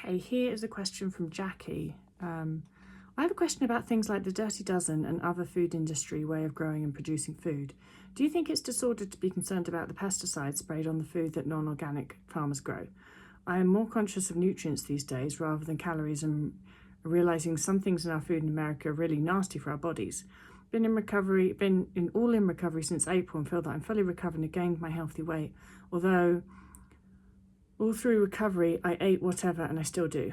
Okay, here is a question from Jackie. I have a question about things like the Dirty Dozen and other food industry way of growing and producing food. Do you think it's disordered to be concerned about the pesticides sprayed on the food that non-organic farmers grow? I am more conscious of nutrients these days rather than calories, and realizing some things in our food in America are really nasty for our bodies. Been in recovery since April and feel that I'm fully recovered and gained my healthy weight. Although all through recovery I ate whatever and I still do.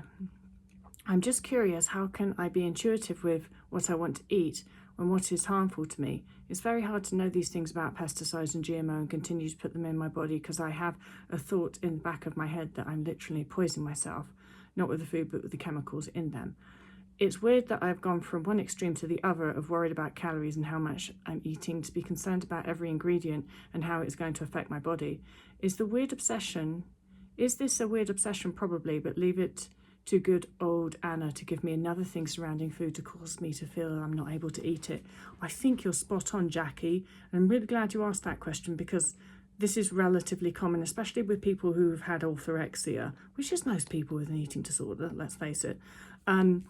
I'm just curious, how can I be intuitive with what I want to eat when what is harmful to me? It's very hard to know these things about pesticides and GMO and continue to put them in my body because I have a thought in the back of my head that I'm literally poisoning myself, not with the food but with the chemicals in them. It's weird that I've gone from one extreme to the other of worried about calories and how much I'm eating to be concerned about every ingredient and how it's going to affect my body. Is this a weird obsession? Probably, but leave it to good old Anna to give me another thing surrounding food to cause me to feel I'm not able to eat it. I think you're spot on, Jackie, and I'm really glad you asked that question because this is relatively common, especially with people who've had orthorexia, which is most people with an eating disorder, let's face it. And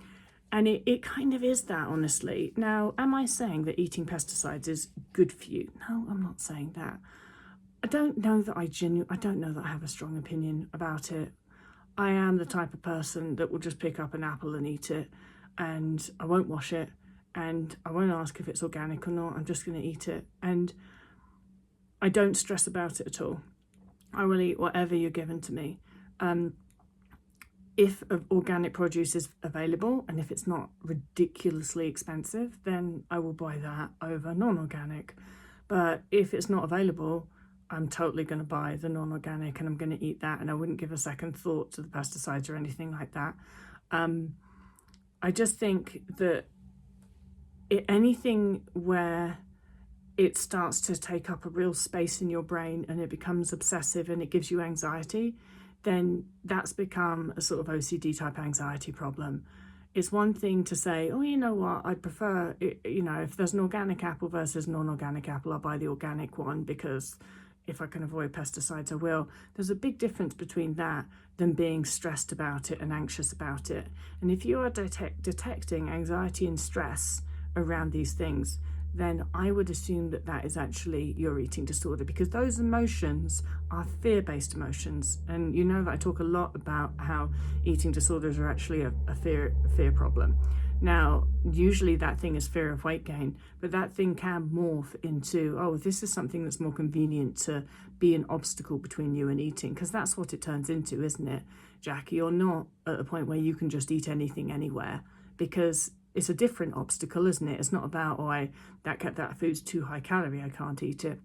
it kind of is that, honestly. Now, am I saying that eating pesticides is good for you? No, I'm not saying that. I don't know that I have a strong opinion about it. I am the type of person that will just pick up an apple and eat it, and I won't wash it, and I won't ask if it's organic or not. I'm just going to eat it, and I don't stress about it at all. I will eat whatever you're given to me. If organic produce is available and if it's not ridiculously expensive, then I will buy that over non-organic. But if it's not available, I'm totally going to buy the non-organic and I'm going to eat that, and I wouldn't give a second thought to the pesticides or anything like that. I just think that anything where it starts to take up a real space in your brain and it becomes obsessive and it gives you anxiety, then that's become a sort of OCD type anxiety problem. It's one thing to say, oh, you know what, I'd prefer, if there's an organic apple versus non-organic apple, I'll buy the organic one because if I can avoid pesticides, I will. There's a big difference between that than being stressed about it and anxious about it. And if you are detecting anxiety and stress around these things, then I would assume that that is actually your eating disorder, because those emotions are fear-based emotions. And you know that I talk a lot about how eating disorders are actually a fear problem. Now, usually that thing is fear of weight gain, but that thing can morph into, oh, this is something that's more convenient to be an obstacle between you and eating, because that's what it turns into, isn't it, Jackie? You're not at a point where you can just eat anything anywhere, because it's a different obstacle, isn't it? It's not about, that food's too high calorie, I can't eat it.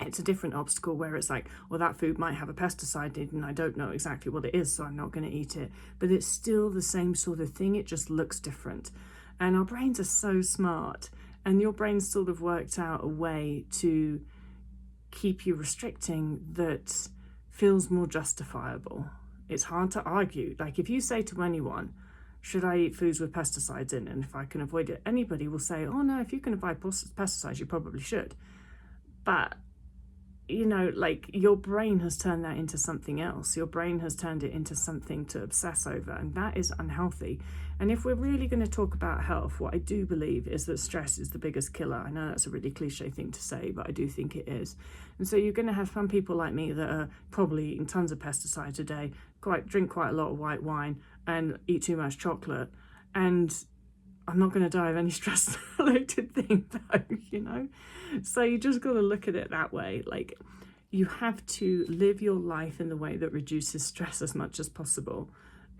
It's a different obstacle where it's like, well, that food might have a pesticide in it and I don't know exactly what it is, so I'm not going to eat it. But it's still the same sort of thing. It just looks different. And our brains are so smart. And your brain's sort of worked out a way to keep you restricting that feels more justifiable. It's hard to argue. Like if you say to anyone, should I eat foods with pesticides in? And if I can avoid it, anybody will say, oh no, if you can avoid pesticides, you probably should. But your brain has turned that into something else. Your brain has turned it into something to obsess over, and that is unhealthy. And if we're really going to talk about health, what I do believe is that stress is the biggest killer. I know that's a really cliche thing to say, but I do think it is. And so you're going to have some people like me that are probably eating tons of pesticides a day, drink quite a lot of white wine, and eat too much chocolate. And I'm not going to die of any stress-related thing, though, So you just got to look at it that way. Like, you have to live your life in the way that reduces stress as much as possible.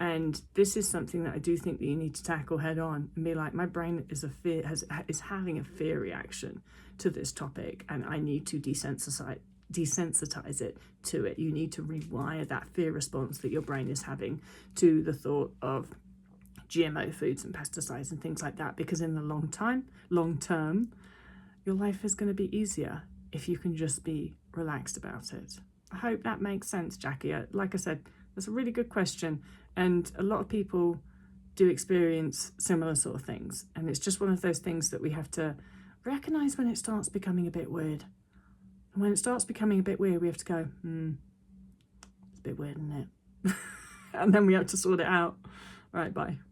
And this is something that I do think that you need to tackle head on and be like, my brain is having a fear reaction to this topic, and I need to desensitize it to it. You need to rewire that fear response that your brain is having to the thought of GMO foods and pesticides and things like that, because in the long term, your life is going to be easier if you can just be relaxed about it. I hope that makes sense, Jackie. Like I said, that's a really good question, and a lot of people do experience similar sort of things, and it's just one of those things that we have to recognize when it starts becoming a bit weird. And when it starts becoming a bit weird, we have to go, it's a bit weird, isn't it? and then we have to sort it out. Right, bye.